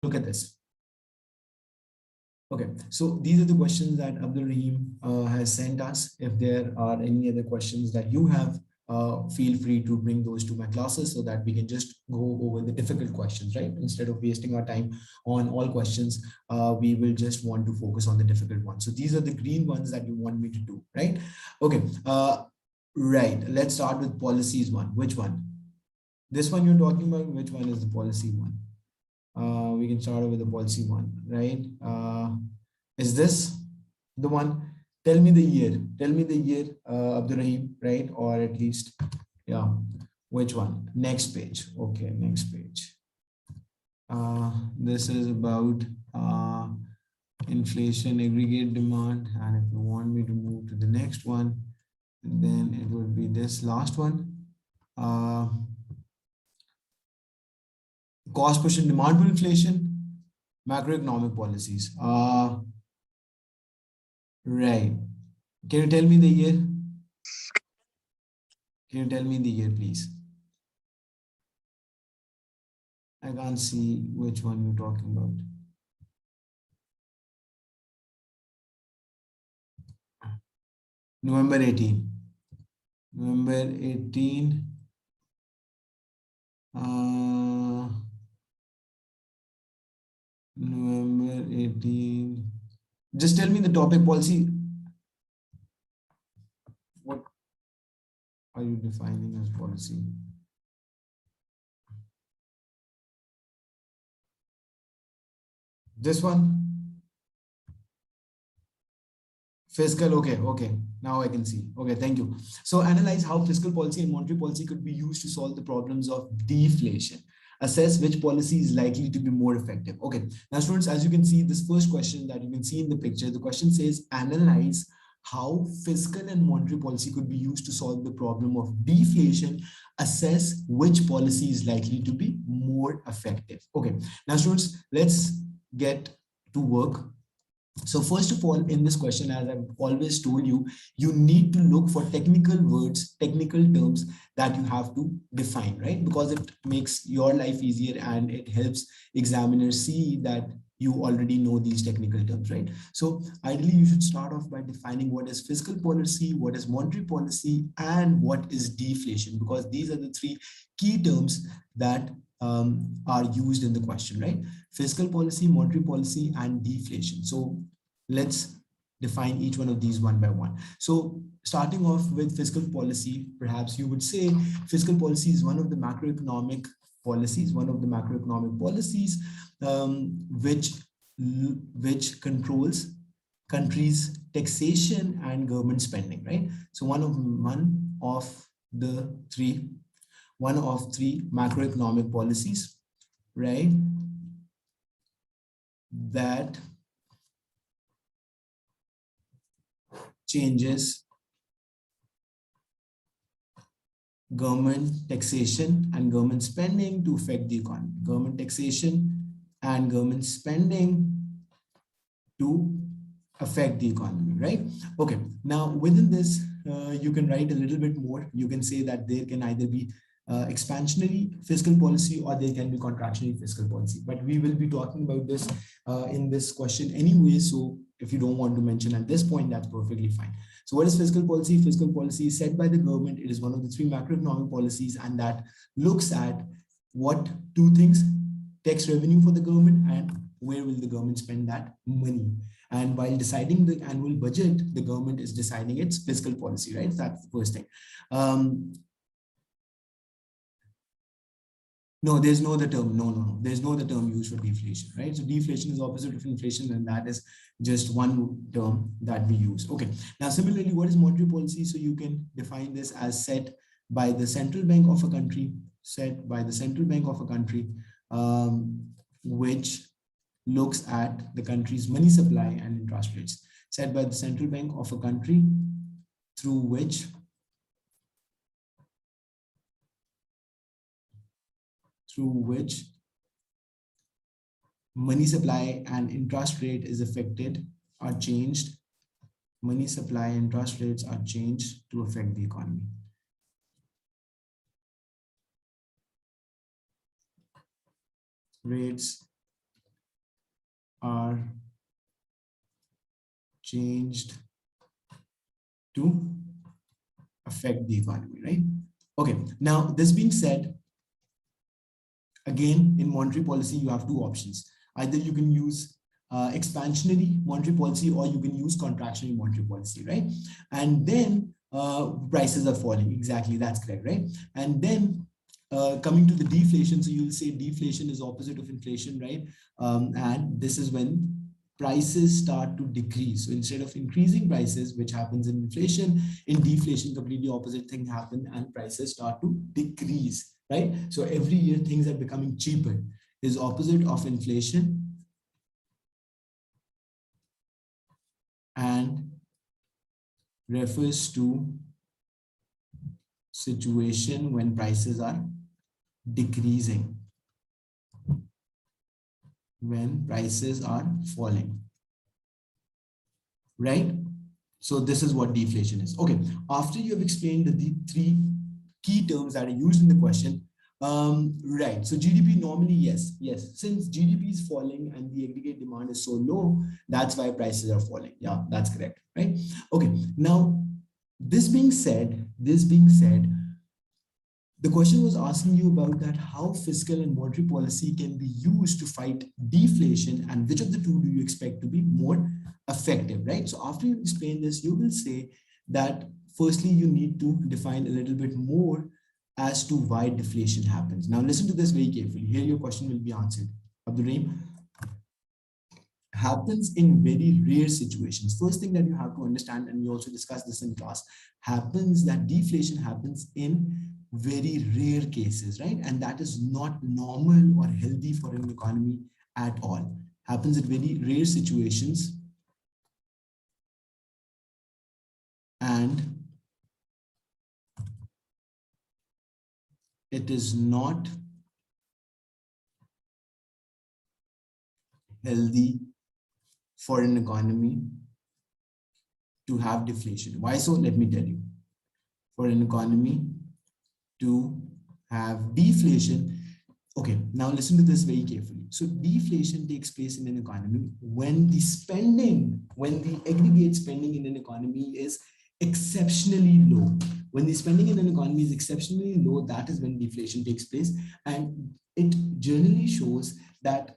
look at this. Okay, so these are the questions that Abdul Rahim has sent us. If there are any other questions that you have, feel free to bring those to my classes so that we can just go over the difficult questions, right? Instead of wasting our time on all questions, we will just want to focus on the difficult ones. So these are the green ones that you want me to do, right? Okay, right. Let's start with policies one. Which one? This one you're talking about, which one is the policy one? We can start with the policy one, right? Is this the one? Tell me the year. Tell me the year, Abdul Rahim, right? Or at least, yeah, which one? Next page. Okay, next page. This is about inflation, aggregate demand. And if you want me to move to the next one, then it would be this last one. Cost push and demand pull inflation, macroeconomic policies. Right. Can you tell me the year? Can you tell me the year, please? I can't see which one you're talking about. November 18. November 18. November 18. Just tell me the topic policy. What are you defining as policy? This one? Fiscal, okay, okay. Now I can see. Okay, thank you. So analyze how fiscal policy and monetary policy could be used to solve the problems of deflation. Assess which policy is likely to be more effective. Okay, now students, as you can see, this first question that you can see in the picture, the question says analyze how fiscal and monetary policy could be used to solve the problem of deflation. Assess which policy is likely to be more effective. Okay, now students, let's get to work. So first of all, in this question, as I've always told you, you need to look for technical words, technical terms that you have to define, right? Because it makes your life easier and it helps examiners see that you already know these technical terms, right? So ideally, you should start off by defining what is fiscal policy, what is monetary policy, and what is deflation, because these are the three key terms that are used in the question, right? Fiscal policy, monetary policy, and deflation. So let's define each one of these one by one. So starting off with fiscal policy, perhaps you would say fiscal policy is one of the macroeconomic policies, which controls countries' taxation and government spending, right? So one of three macroeconomic policies, right, that changes government taxation and government spending to affect the economy. Government taxation and government spending to affect the economy, right? Okay, now within this, you can write a little bit more. You can say that there can either be expansionary fiscal policy or there can be contractionary fiscal policy. But we will be talking about this in this question anyway. So if you don't want to mention at this point, that's perfectly fine. So what is fiscal policy? Fiscal policy is set by the government. It is one of the three macroeconomic policies, and that looks at what two things: tax revenue for the government and where will the government spend that money. And while deciding the annual budget, the government is deciding its fiscal policy, right? That's the first thing. No, there's no other term. No. There's no other term used for deflation, right? So deflation is opposite of inflation, and that is just one term that we use. Okay. Now, similarly, what is monetary policy? So you can define this as set by the central bank of a country, which looks at the country's money supply and interest rates, set by the central bank of a country through which money supply and interest rate is affected or changed. Money supply and interest rates are changed to affect the economy. Rates are changed to affect the economy, right? Okay, now this being said, again, in monetary policy, you have two options. Either you can use expansionary monetary policy or you can use contractionary monetary policy, right? And then prices are falling. Exactly, that's correct, right? And then coming to the deflation, so you'll say deflation is opposite of inflation, right? And this is when prices start to decrease. So instead of increasing prices, which happens in inflation, in deflation, completely opposite thing happen and prices start to decrease, right? So every year things are becoming cheaper is opposite of inflation and refers to situation when prices are decreasing, when prices are falling, right? So this is what deflation is. Okay, after you have explained the three key terms that are used in the question, right, so GDP normally, yes, since GDP is falling and the aggregate demand is so low, that's why prices are falling. Yeah, that's correct, right? Okay, now this being said, the question was asking you about that how fiscal and monetary policy can be used to fight deflation and which of the two do you expect to be more effective, right? So after you explain this, you will say that firstly, you need to define a little bit more as to why deflation happens. Now listen to this very carefully. Here your question will be answered. Abdurrahim, happens in very rare situations. First thing that you have to understand, and we also discussed this in class, happens that deflation happens in very rare cases, right? And that is not normal or healthy for an economy at all. Happens in very rare situations. And it is not healthy for an economy to have deflation. Why so? Let me tell you. For an economy to have deflation, okay, now listen to this very carefully. So deflation takes place in an economy when the aggregate spending in an economy is exceptionally low. When the spending in an economy is exceptionally low, that is when deflation takes place. And it generally shows that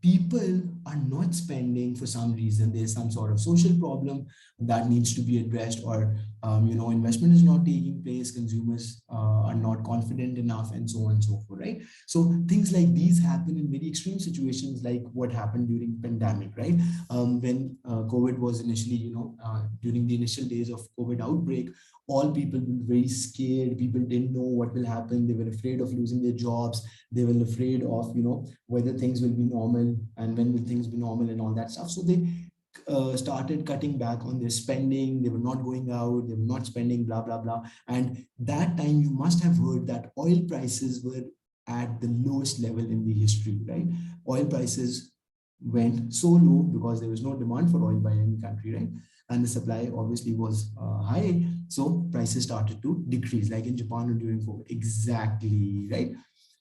people are not spending for some reason. There's some sort of social problem that needs to be addressed, or investment is not taking place, consumers are not confident enough, and so on and so forth, right? So things like these happen in very extreme situations, like what happened during pandemic, right? When COVID was initially, during the initial days of COVID outbreak, all people were very scared. People didn't know what will happen. They were afraid of losing their jobs. They were afraid of, whether things will be normal and when will things be normal and all that stuff. So they started cutting back on their spending. They were not going out. They were not spending, blah, blah, blah. And that time you must have heard that oil prices were at the lowest level in the history, right? Oil prices went so low because there was no demand for oil by any country, right? And the supply obviously was high. So prices started to decrease, like in Japan or during COVID. Exactly, right?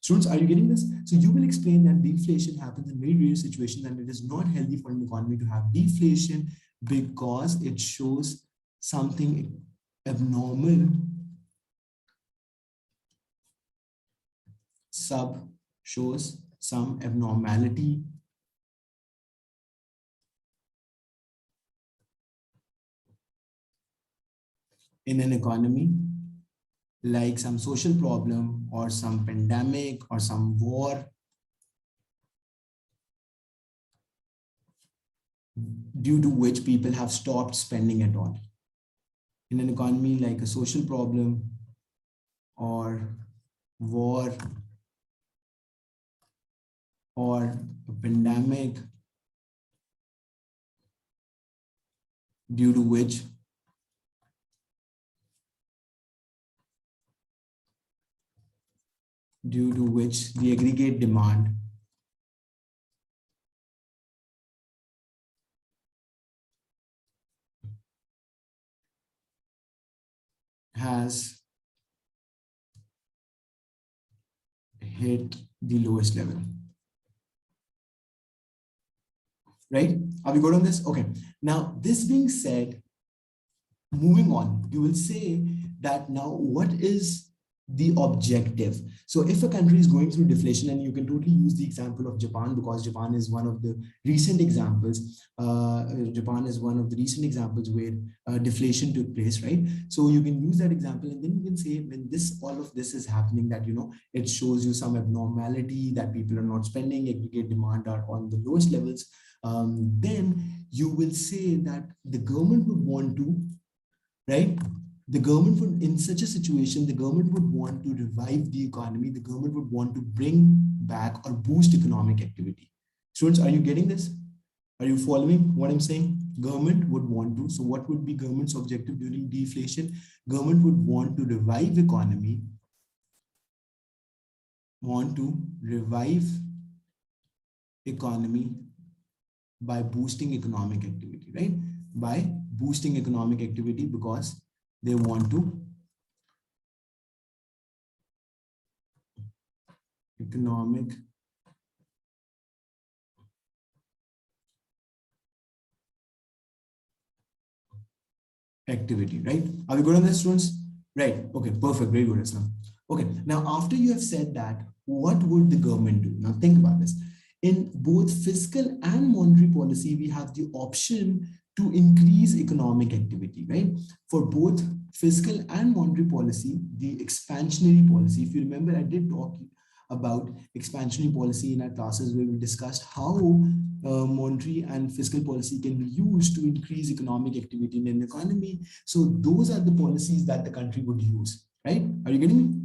Students, are you getting this? So you will explain that deflation happens in very rare situations and it is not healthy for an economy to have deflation because it shows something abnormal. Sub shows some abnormality in an economy, like some social problem or some pandemic or some war, due to which people have stopped spending at all. In an economy like a social problem or war or a pandemic, due to which the aggregate demand has hit the lowest level. right? Are we good on this? Okay. Now, this being said, moving on, you will say that now what is the objective? So if a country is going through deflation, and you can totally use the example of Japan, because Japan is one of the recent examples. Japan is one of the recent examples where deflation took place, right? So you can use that example, and then you can say, when this all of this is happening, that it shows you some abnormality, that people are not spending, aggregate demand are on the lowest levels. Then you will say that the government would want to, right? The government would, in such a situation, the government would want to revive the economy. The government would want to bring back or boost economic activity. Students, are you getting this? Are you following what I'm saying? Government would want to. So what would be government's objective during deflation? Government would want to revive economy, by boosting economic activity, right? By boosting economic activity, because they want to economic activity, right? Are we good on this, students? Right. Okay, perfect. Very good, Islam. Okay, now after you have said that, what would the government do? Now think about this. In both fiscal and monetary policy, we have the option to increase economic activity, right? For both fiscal and monetary policy, the expansionary policy, if you remember, I did talk about expansionary policy in our classes, where we discussed how monetary and fiscal policy can be used to increase economic activity in an economy. So those are the policies that the country would use, right? Are you getting me?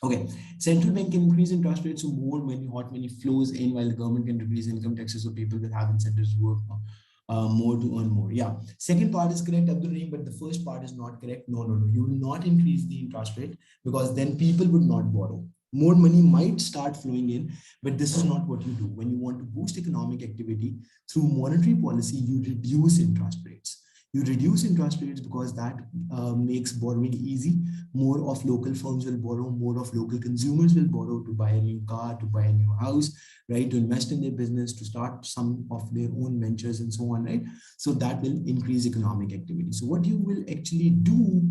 Okay, central bank can increase interest rates so more money, hot money flows in, while the government can reduce income taxes so people will have incentives to work more to earn more. Yeah, second part is correct, Abdul Rahim, but the first part is not correct. No, no, no. You will not increase the interest rate, because then people would not borrow. More money might start flowing in, but this is not what you do. When you want to boost economic activity through monetary policy, you reduce interest rates. You reduce interest rates because that makes borrowing easy. More of local firms will borrow, more of local consumers will borrow to buy a new car, to buy a new house, right? To invest in their business, to start some of their own ventures and so on, right? So that will increase economic activity. So what you will actually do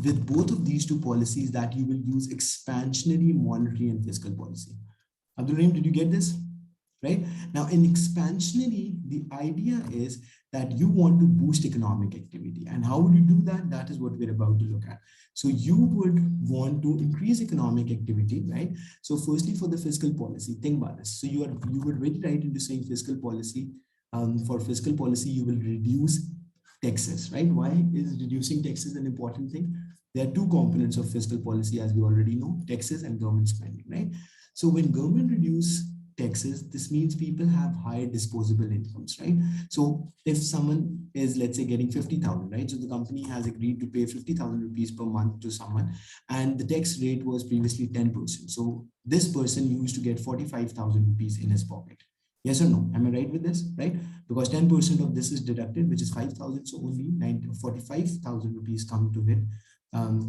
with both of these two policies, that you will use expansionary monetary and fiscal policy. Abdul Rahim, did you get this? Right? Now, in expansionary, the idea is that you want to boost economic activity. And how would you do that? That is what we're about to look at. So you would want to increase economic activity, right? So firstly, for the fiscal policy, think about this. So you would really right into saying fiscal policy. For fiscal policy, you will reduce taxes, right? Why is reducing taxes an important thing? There are two components of fiscal policy, as we already know, taxes and government spending, right? So when government reduce taxes, this means people have higher disposable incomes, right? So if someone is, let's say, getting 50,000, right? So the company has agreed to pay 50,000 rupees per month to someone, and the tax rate was previously 10%. So this person used to get 45,000 rupees in his pocket. Yes or no? Am I right with this, right? Because 10% of this is deducted, which is 5,000. So only 45,000 rupees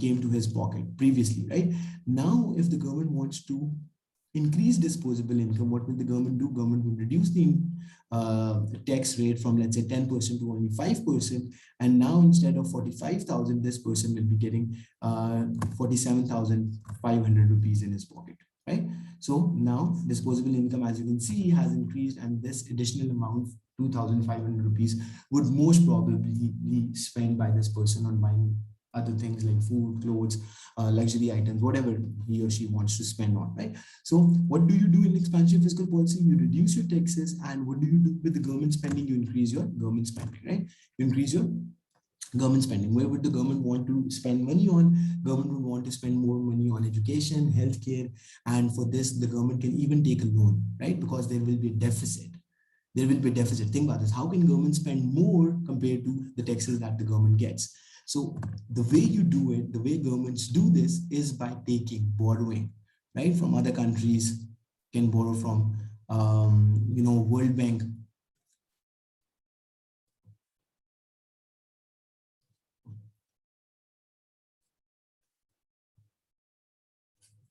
came to his pocket previously, right? Now, if the government wants to increase disposable income, what will the government do? Government will reduce the tax rate from, let's say, 10% to only 5%. And now instead of 45,000, this person will be getting 47,500 rupees in his pocket, right? So now disposable income, as you can see, has increased, and this additional amount, 2,500 rupees, would most probably be spent by this person on buying other things like food, clothes, luxury items, whatever he or she wants to spend on, right? So what do you do in expansion fiscal policy? You reduce your taxes, and what do you do with the government spending? You increase your government spending, right? You increase your government spending. Where would the government want to spend money on? Government would want to spend more money on education, healthcare, and for this, the government can even take a loan, right? Because there will be a deficit. There will be a deficit. Think about this. How can government spend more compared to the taxes that the government gets? So the way you do it, the way governments do this, is by borrowing, right? From other countries, can borrow from, World Bank.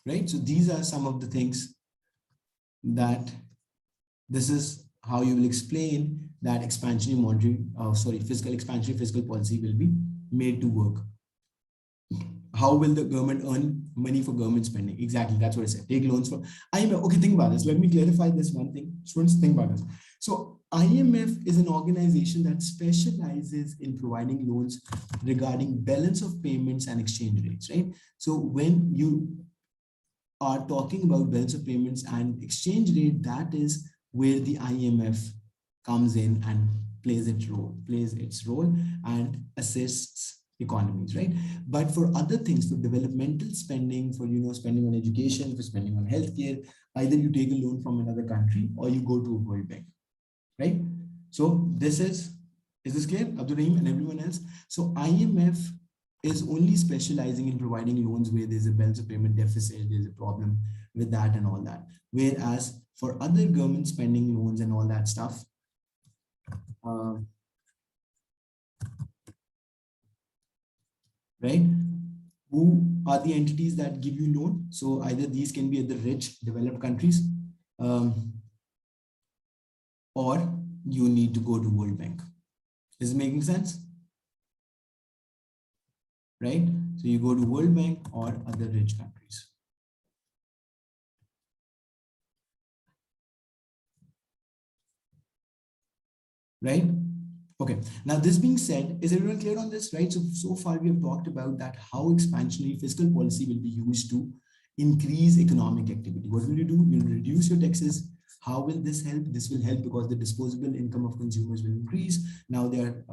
Right? So these are some of the things that this is how you will explain that fiscal expansionary fiscal policy will be made to work. How will the government earn money for government spending? Exactly, that's what I said. Take loans for IMF. Okay, think about this. Let me clarify this one thing. Students, think about this. So IMF is an organization that specializes in providing loans regarding balance of payments and exchange rates, right? So when you are talking about balance of payments and exchange rate, that is where the IMF comes in and plays its role and assists economies, right? But for other things, for developmental spending, for spending on education, for spending on healthcare, either you take a loan from another country or you go to a World Bank, right? So is this clear, Abdul Rahim and everyone else? So IMF is only specializing in providing loans where there's a balance of payment deficit, there's a problem with that and all that. Whereas for other government spending loans and all that stuff, right? Who are the entities that give you loan? So either these can be the rich developed countries, or you need to go to World Bank. Is it making sense? Right? So you go to World Bank or other rich countries. Right? Okay. Now, this being said, is everyone clear on this, right? So far we have talked about that how expansionary fiscal policy will be used to increase economic activity. What will you do? You'll reduce your taxes. How will this help? This will help because the disposable income of consumers will increase. Now their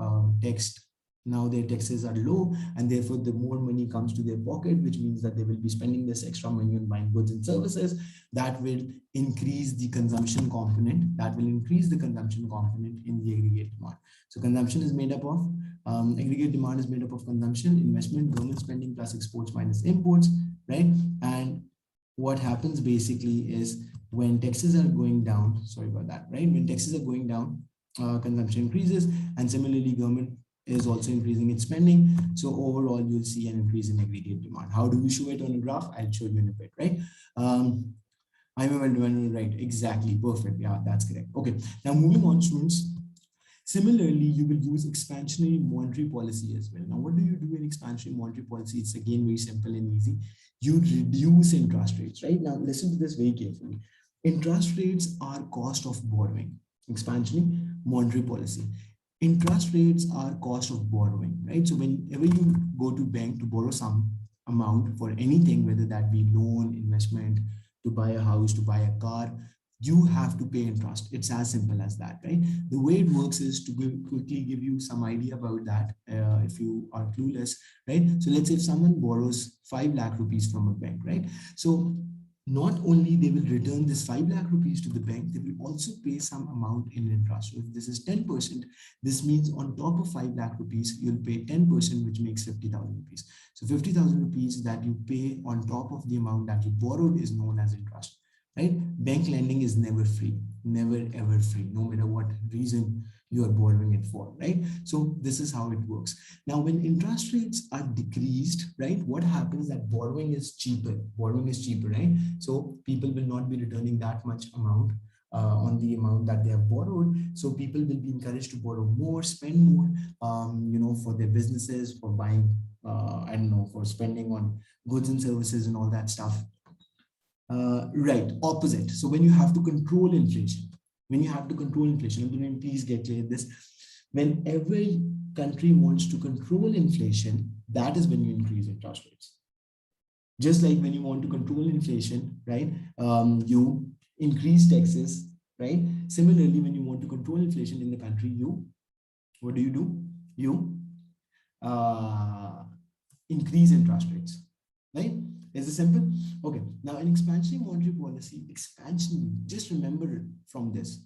taxes are low, and therefore the more money comes to their pocket, which means that they will be spending this extra money on buying goods and services. That will increase the consumption component. That will increase the consumption component in the aggregate demand. So consumption is made up of aggregate demand is made up of consumption, investment, government spending plus exports minus imports, right? And what happens basically is when taxes are going down, sorry about that, right? When taxes are going down, consumption increases, and similarly, government is also increasing its spending. So overall, you'll see an increase in aggregate demand. How do we show it on a graph? I'll show you in a bit, right? I'm right, exactly, perfect. Yeah, that's correct. Okay, now moving on, students. Similarly, you will use expansionary monetary policy as well. Now, what do you do in expansionary monetary policy? It's again very simple and easy. You reduce interest rates, right? Now, listen to this very carefully. Interest rates are cost of borrowing. Expansionary monetary policy. Interest rates are cost of borrowing, right? So whenever you go to bank to borrow some amount for anything, whether that be loan, investment, to buy a house, to buy a car, you have to pay interest. It's as simple as that, right? The way it works is to quickly give you some idea about that if you are clueless, right? So let's say if someone borrows 5 lakh rupees from a bank, right? So not only they will return this 5 lakh rupees to the bank, they will also pay some amount in interest. So if this is 10%, this means on top of 5 lakh rupees, you'll pay 10%, which makes 50,000 rupees. So 50,000 rupees that you pay on top of the amount that you borrowed is known as interest, right? Bank lending is never free, never ever free, no matter what reason you are borrowing it for, right? So this is how it works. Now, when interest rates are decreased, right, what happens that borrowing is cheaper, right? So people will not be returning that much amount on the amount that they have borrowed. So people will be encouraged to borrow more, spend more, for their businesses, for buying, I don't know, for spending on goods and services and all that stuff. Right, opposite. So when you have to control inflation, please get clear this. When every country wants to control inflation, that is when you increase interest rates. Just like when you want to control inflation, right? You increase taxes, right? Similarly, when you want to control inflation in the country, what do? You increase interest rates, right? Is it simple? Okay. Now, in expansionary monetary policy, just remember from this.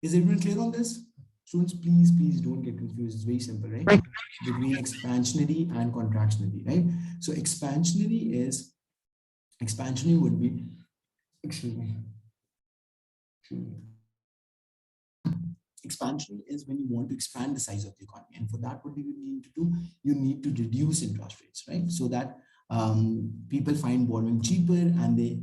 Is everyone clear on this? Students, please don't get confused. It's very simple, right? Between expansionary and contractionary, right? So expansionary would be, expansion is when you want to expand the size of the economy. And for that, what do you need to do? You need to reduce interest rates, right? So that people find borrowing cheaper and they,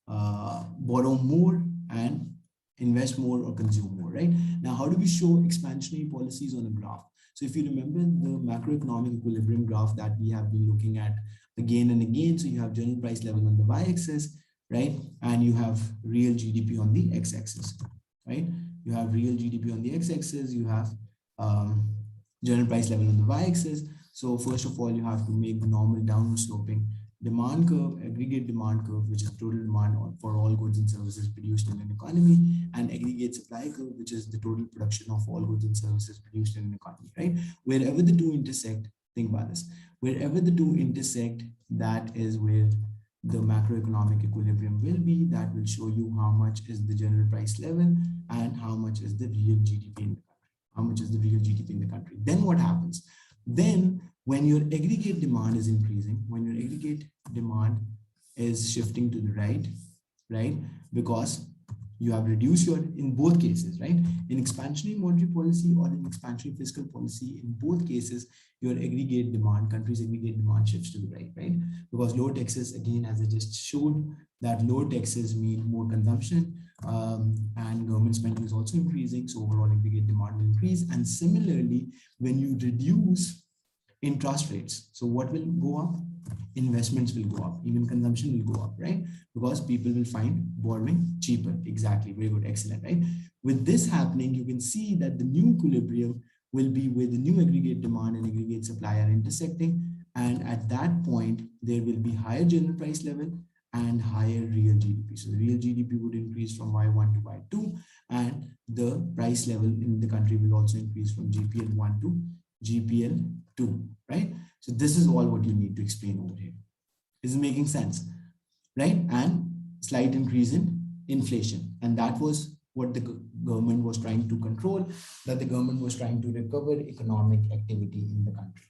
borrow more and invest more or consume more, right? Now, how do we show expansionary policies on a graph? So if you remember the macroeconomic equilibrium graph that we have been looking at again and again, so you have general price level on the y-axis, right? And you have real GDP on the x-axis, right? You have real GDP on the x-axis, you have general price level on the y-axis. So first of all, you have to make the normal downward sloping demand curve, aggregate demand curve, which is total demand for all goods and services produced in an economy, and aggregate supply curve, which is the total production of all goods and services produced in an economy, right? Wherever the two intersect, think about this, wherever the two intersect, that is where the macroeconomic equilibrium will be. That will show you how much is the general price level and how much is the real GDP in the country. How much is the real GDP in the country? Then what happens? Then when your aggregate demand is increasing, when your aggregate demand is shifting to the right, right? Because you have reduced your, in both cases, right? In expansionary monetary policy or in expansionary fiscal policy, in both cases, your aggregate demand, country's aggregate demand shifts to the right, right? Because lower taxes, again, as I just showed, that lower taxes mean more consumption, and government spending is also increasing. So overall aggregate demand will increase. And similarly, when you reduce interest rates, so what will go up? Investments will go up, even consumption will go up, right? Because people will find borrowing cheaper. Exactly, very good, excellent, right? With this happening, you can see that the new equilibrium will be where the new aggregate demand and aggregate supply are intersecting. And at that point, there will be higher general price level and higher real GDP. So the real GDP would increase from Y1 to Y2, and the price level in the country will also increase from GPL1 to GPL2, right? So this is all what you need to explain over here. Is it making sense, right? And slight increase in inflation. And that was what the government was trying to control, that the government was trying to recover economic activity in the country,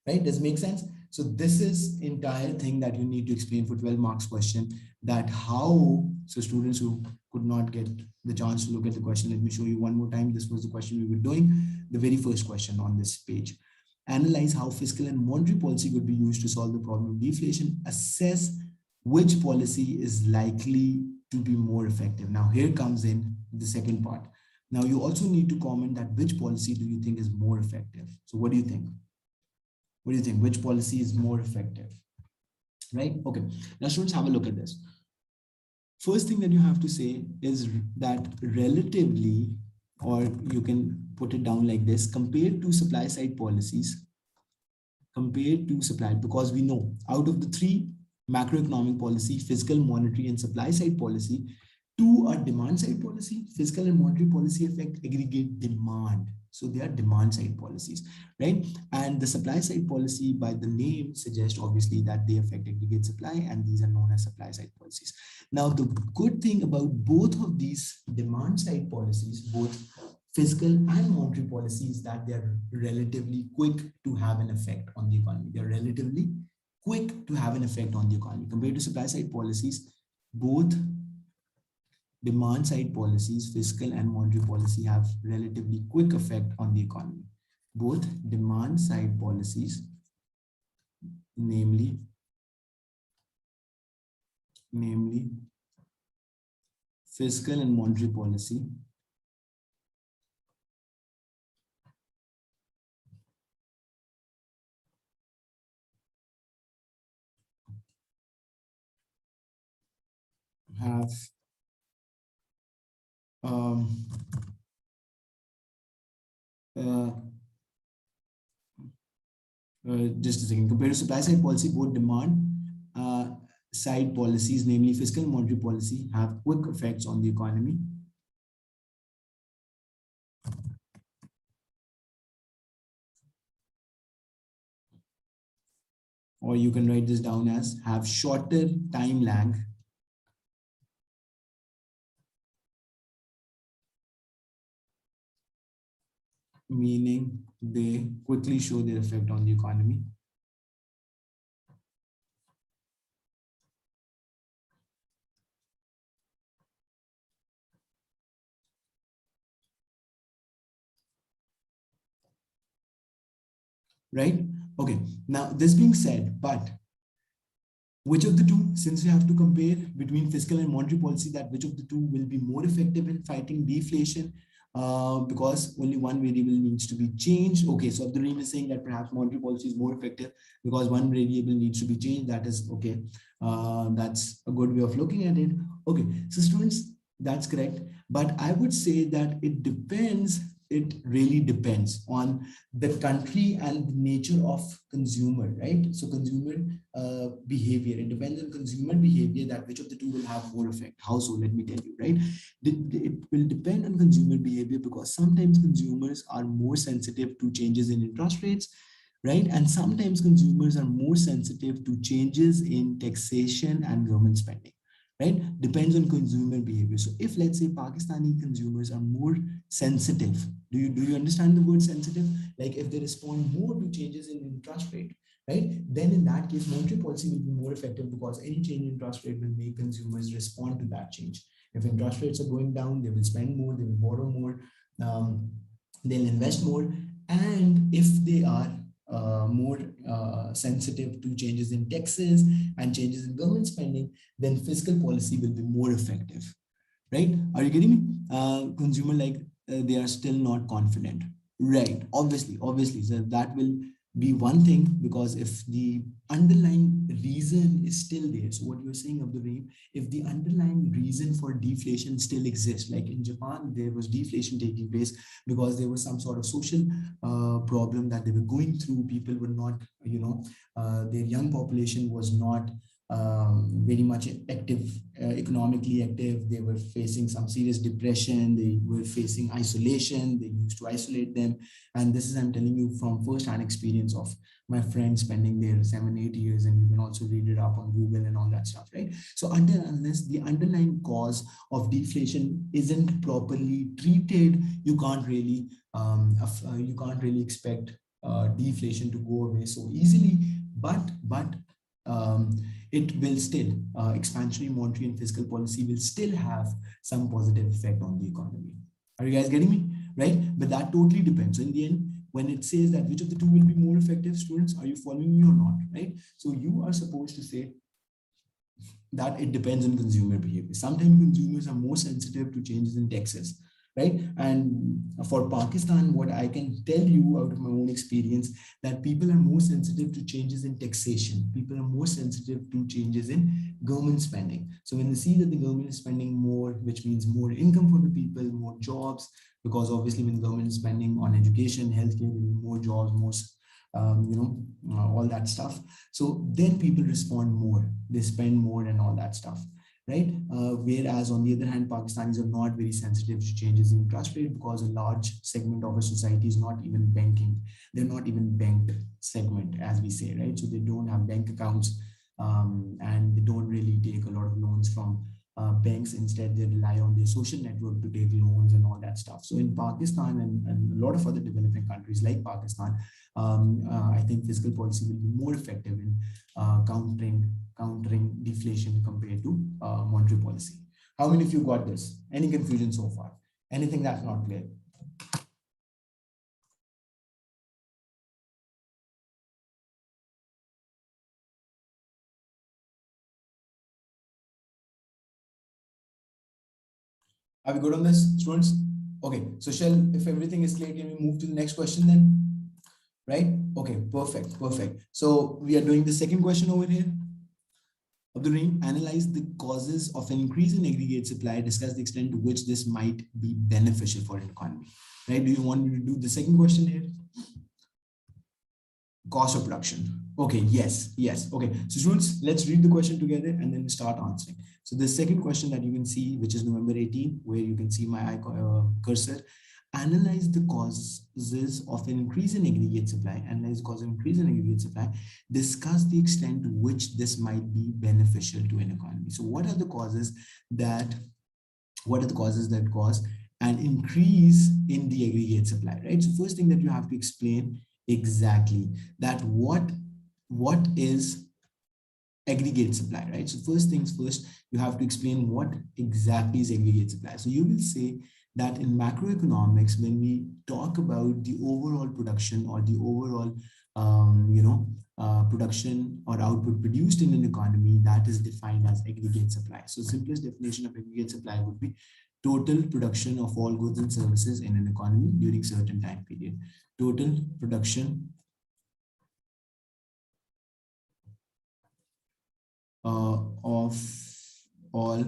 right? Does it make sense? So this is entire thing that you need to explain for 12 marks question, that how, so students who could not get the chance to look at the question, let me show you one more time. This was the question we were doing, the very first question on this page. Analyze how fiscal and monetary policy could be used to solve the problem of deflation. Assess which policy is likely to be more effective. Now here comes in the second part. Now you also need to comment that which policy do you think is more effective? So what do you think? What do you think? Which policy is more effective? Right? Okay. Now students, have a look at this. First thing that you have to say is that relatively, or you can put it down like this, compared to supply side policies, because we know out of the three macroeconomic policy, fiscal, monetary, and supply side policy, two are demand side policy. Fiscal and monetary policy affect aggregate demand. So they are demand side policies, right? And the supply side policy, by the name, suggests obviously that they affect aggregate supply, and these are known as supply side policies. Now, the good thing about both of these demand side policies, both fiscal and monetary policies, that they are relatively quick to have an effect on the economy. They are relatively quick to have an effect on the economy. Compared to supply side policies, both demand side policies, fiscal and monetary policy, have relatively quick effect on the economy. Both demand side policies, namely fiscal and monetary policy, have just a second. Compared to supply side policy, both demand side policies, namely fiscal and monetary policy, have quick effects on the economy. Or you can write this down as have shorter time lag meaning they quickly show their effect on the economy. Right? Okay. Now, this being said, but which of the two, since we have to compare between fiscal and monetary policy, that which of the two will be more effective in fighting deflation, because only one variable needs to be changed. Okay, so Abdurrahim is saying that perhaps monetary policy is more effective because one variable needs to be changed. That is okay. That's a good way of looking at it. Okay, so students, that's correct. But I would say that it depends. It really depends on the country and the nature of consumer, right? So consumer behavior, it depends on consumer behavior that which of the two will have more effect. How so? Let me tell you, right? It will depend on consumer behavior because sometimes consumers are more sensitive to changes in interest rates, right? And sometimes consumers are more sensitive to changes in taxation and government spending, right? Depends on consumer behavior. So if let's say Pakistani consumers are more sensitive, do you understand the word sensitive? Like if they respond more to changes in interest rate, right? Then in that case, monetary policy will be more effective because any change in interest rate will make consumers respond to that change. If interest rates are going down, they will spend more, they will borrow more, they'll invest more. And if they are more sensitive to changes in taxes and changes in government spending, then fiscal policy will be more effective, right? Are you getting me? Consumer like they are still not confident, right? Obviously, so that will be one thing because if the underlying reason is still there, so what you're saying, Abdurrahim, if the underlying reason for deflation still exists, like in Japan, there was deflation taking place because there was some sort of social problem that they were going through. People were not, their young population was not very much active, economically active. They were facing some serious depression. They were facing isolation. They used to isolate them. And this is, I'm telling you from first-hand experience of my friends spending there 7-8 years, and you can also read it up on Google and all that stuff, right? So unless the underlying cause of deflation isn't properly treated, you can't really expect deflation to go away so easily. But it will still, expansionary monetary and fiscal policy will still have some positive effect on the economy. Are you guys getting me? Right? But that totally depends. So in the end, when it says that which of the two will be more effective, students, are you following me or not? Right? So you are supposed to say that it depends on consumer behavior. Sometimes consumers are more sensitive to changes in taxes, right? And for Pakistan, what I can tell you out of my own experience, that people are more sensitive to changes in taxation. People are more sensitive to changes in government spending. So when they see that the government is spending more, which means more income for the people, more jobs, because obviously when the government is spending on education, healthcare, more jobs, more all that stuff. So then people respond more, they spend more and all that stuff, right? Whereas on the other hand, Pakistanis are not very sensitive to changes in interest rate because a large segment of our society is not even banking. They're not even banked segment, as we say, right? So they don't have bank accounts, and they don't really take a lot of loans from banks. Instead, they rely on their social network to take loans and all that stuff. So in Pakistan and a lot of other developing countries like Pakistan, I think fiscal policy will be more effective in countering deflation compared to monetary policy. How many of you got this? Any confusion so far? Anything that's not clear? Are we good on this, students? Okay, so if everything is clear, can we move to the next question then? Right? Okay, perfect. So we are doing the second question over here. Abdurrahim, analyze the causes of an increase in aggregate supply, discuss the extent to which this might be beneficial for an economy. Right? Do you want me to do the second question here? Cost of production. Okay, yes. Okay, so students, let's read the question together and then we start answering. So the second question that you can see, which is November 18, where you can see my cursor, analyze the causes of an increase in aggregate supply, analyze the cause of increase in aggregate supply, discuss the extent to which this might be beneficial to an economy. So what are the causes that cause an increase in the aggregate supply, right? So first thing that you have to explain exactly that what is aggregate supply, right? So first things first, you have to explain what exactly is aggregate supply. So you will say that in macroeconomics, when we talk about the overall production or the overall production or output produced in an economy, that is defined as aggregate supply. So simplest definition of aggregate supply would be total production of all goods and services in an economy during certain time period. Total production of all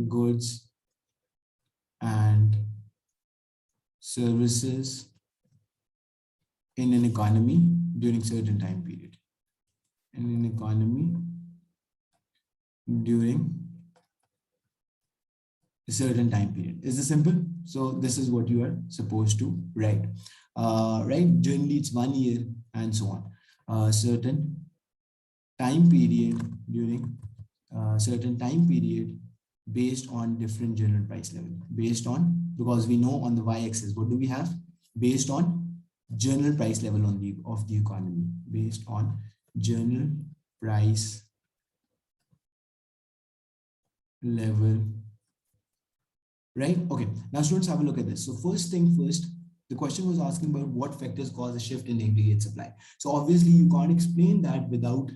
goods and services in an economy during certain time period. In an economy during a certain time period. Is this simple? So this is what you are supposed to write. Right? Generally, it's 1 year and so on. Certain time period during certain time period based on different general price level. Based on, because we know on the y-axis, what do we have? Based on general price level on of the economy. Based on general price level, right? Okay, now students, have a look at this. So first thing first, the question was asking about what factors cause a shift in aggregate supply. So obviously you can't explain that without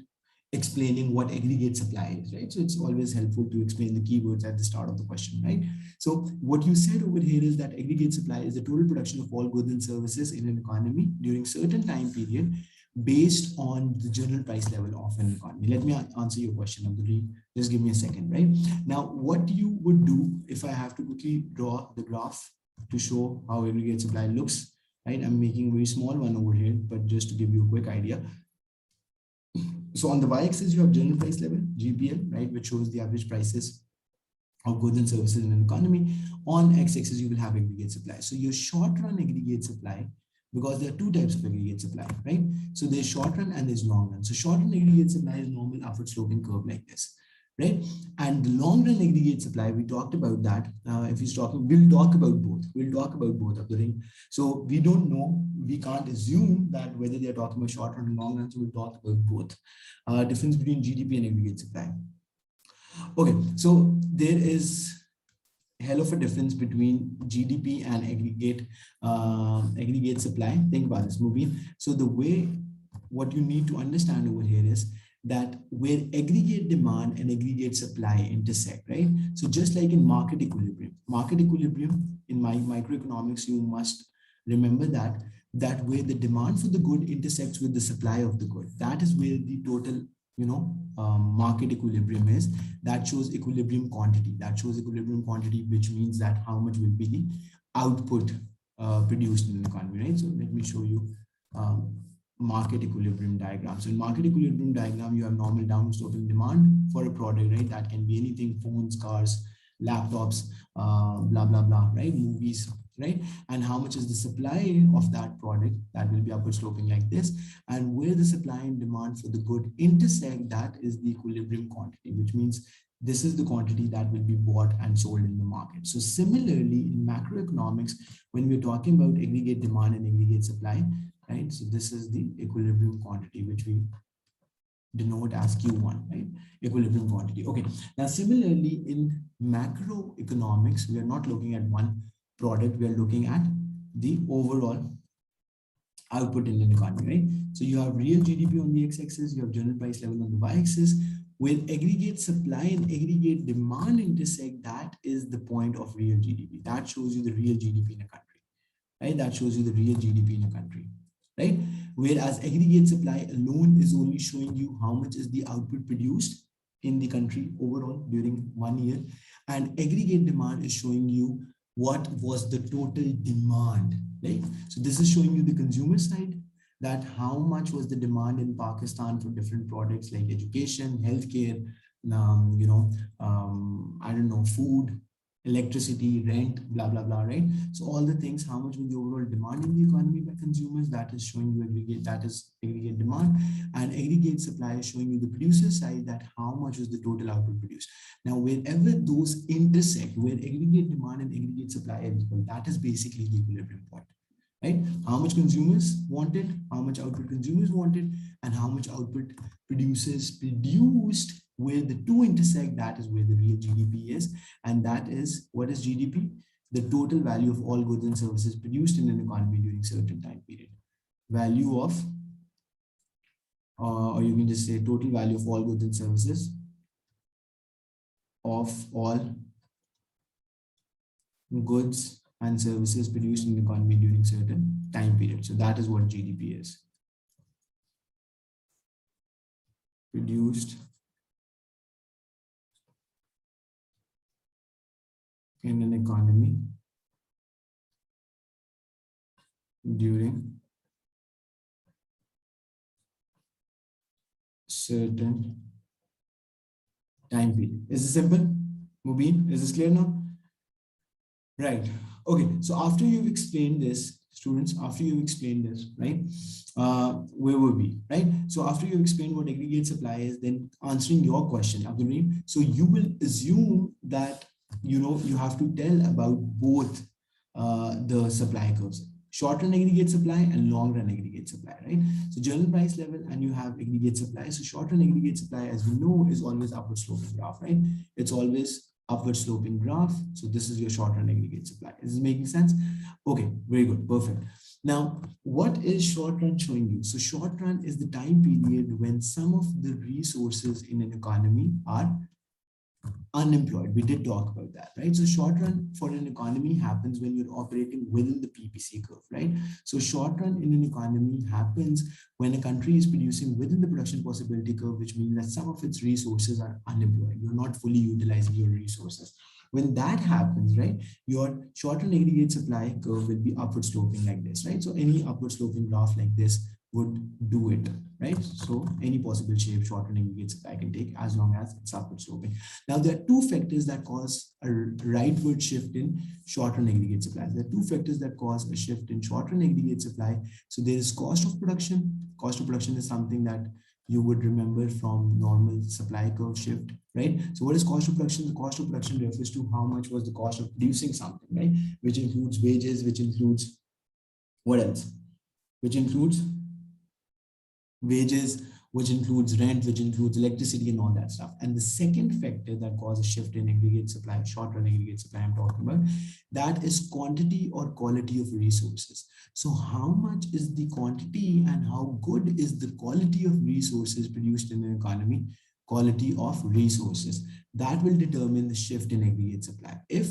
explaining what aggregate supply is, right? So it's always helpful to explain the keywords at the start of the question, right? So what you said over here is that aggregate supply is the total production of all goods and services in an economy during certain time period based on the general price level of an economy. Let me answer your question, Abdul. Just give me a second, right? Now, what you would do if I have to quickly draw the graph to show how aggregate supply looks, right? I'm making a very small one over here, but just to give you a quick idea. So on the y-axis, you have general price level, GPL, right, which shows the average prices of goods and services in an economy. On x-axis, you will have aggregate supply. So your short-run aggregate supply, because there are two types of aggregate supply, right? So there's short-run and there's long-run. So short-run aggregate supply is normal upward sloping curve like this, right? And the long-run aggregate supply, we talked about that. If he's talking, we'll talk about both. We'll talk about both of the ring. So we don't know, we can't assume that whether they're talking about short-run and long-run. So we'll talk about both. Difference between GDP and aggregate supply. Okay, so there is a hell of a difference between GDP and aggregate supply. Think about this, Mubin. So the way, what you need to understand over here is that where aggregate demand and aggregate supply intersect, right? So just like in market equilibrium in microeconomics, you must remember that where the demand for the good intersects with the supply of the good, that is where the total market equilibrium is. That shows equilibrium quantity. Which means that how much will be the output produced in the economy, right? So let me show you market equilibrium diagram. So in market equilibrium diagram, you have normal downsloping demand for a product, right? That can be anything: phones, cars, laptops, blah blah blah, right? Movies, right? And how much is the supply of that product? That will be upward sloping like this. And where the supply and demand for the good intersect, that is the equilibrium quantity, which means this is the quantity that will be bought and sold in the market. So similarly, in macroeconomics, when we're talking about aggregate demand and aggregate supply, right? So this is the equilibrium quantity, which we denote as Q1, right? Equilibrium quantity. Okay. Now, similarly, in macroeconomics, we are not looking at one product, we are looking at the overall output in an economy, right? So you have real GDP on the x-axis, you have general price level on the y-axis. Where aggregate supply and aggregate demand intersect, that is the point of real GDP. That shows you the real GDP in a country, right? That shows you the real GDP in a country, right? Whereas aggregate supply alone is only showing you how much is the output produced in the country overall during 1 year. And aggregate demand is showing you what was the total demand, right? So this is showing you the consumer side, that how much was the demand in Pakistan for different products like education, healthcare, I don't know, food, electricity, rent, blah, blah, blah, right? So all the things, how much was the overall demand in the economy by consumers, that is showing you aggregate, that is aggregate demand. And aggregate supply is showing you the producer side, that how much is the total output produced. Now, wherever those intersect, where aggregate demand and aggregate supply are equal, that is basically the equilibrium point, right? How much consumers wanted, how much output consumers wanted, and how much output producers produced. Where the two intersect, that is where the real GDP is. And that is, what is GDP? the total value of all goods and services produced in an economy during certain time period. Value of, or you can just say total value of all goods and services of all goods and services produced in the economy during certain time period. So that is what GDP is. Produced in an economy during certain time period. Is this simple? Mubin, is this clear now? Right. Okay. So after you've explained this, students, after you've explained this, right? Where were we? Right. So after you've explained what aggregate supply is, then answering your question, Abdul, so you will assume that you have to tell about both the supply curves, short run aggregate supply and long run aggregate supply, right? So general price level and you have aggregate supply. So short run aggregate supply, as we know, is always upward sloping graph, right? It's always upward sloping graph. So this is your short run aggregate supply. Is this making sense? Okay, very good, perfect. Now, what is short run showing you? So short run is the time period when some of the resources in an economy are unemployed. We did talk about that, right? So short run for an economy happens when you're operating within the PPC curve, right? So short run in an economy happens when a country is producing within the production possibility curve, which means that some of its resources are unemployed. You're not fully utilizing your resources. When that happens, right, your short run aggregate supply curve will be upward sloping like this, right? So any upward sloping graph like this would do it, right? So any possible shape short run aggregate supply can take as long as it's upward sloping. Now there are two factors that cause a rightward shift in short run aggregate supply. There are two factors that cause a shift in short run aggregate supply. So there is cost of production. Cost of production is something that you would remember from normal supply curve shift, right? So what is cost of production? The cost of production refers to how much was the cost of producing something, right? Which includes wages, which includes what else? Which includes wages, which includes rent, which includes electricity and all that stuff. And the second factor that causes a shift in aggregate supply, short run aggregate supply I'm talking about, that is quantity or quality of resources. So how much is the quantity and how good is the quality of resources produced in an economy? Quality of resources. That will determine the shift in aggregate supply. If,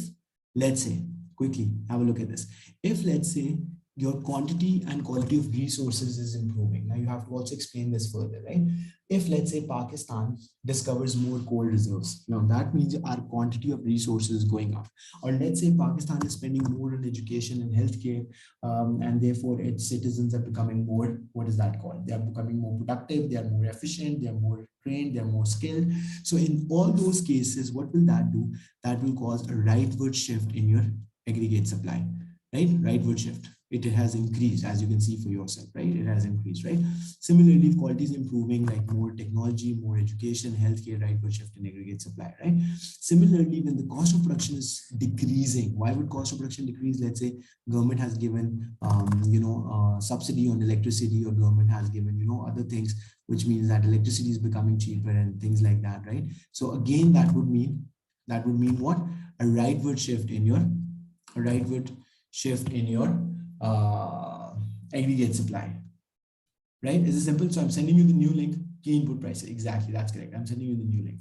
let's say, quickly have a look at this. If, let's say, your quantity and quality of resources is improving. Now you have to also explain this further, right? If let's say Pakistan discovers more coal reserves, now that means our quantity of resources is going up. Or let's say Pakistan is spending more on education and healthcare, and therefore its citizens are becoming more, what is that called? They are becoming more productive, they are more efficient, they are more trained, they are more skilled. So in all those cases, what will that do? That will cause a rightward shift in your aggregate supply, right? Rightward shift. It has increased, as you can see for yourself, right? It has increased, right? Similarly, if quality is improving, like more technology, more education, healthcare, rightward shift in aggregate supply, right? Similarly, when the cost of production is decreasing, why would cost of production decrease? Let's say government has given, subsidy on electricity, or government has given, other things, which means that electricity is becoming cheaper and things like that, right? So again, that would mean what? A rightward shift in your aggregate supply, right? Is it simple? So I'm sending you the new link, key input prices. Exactly, that's correct. I'm sending you the new link.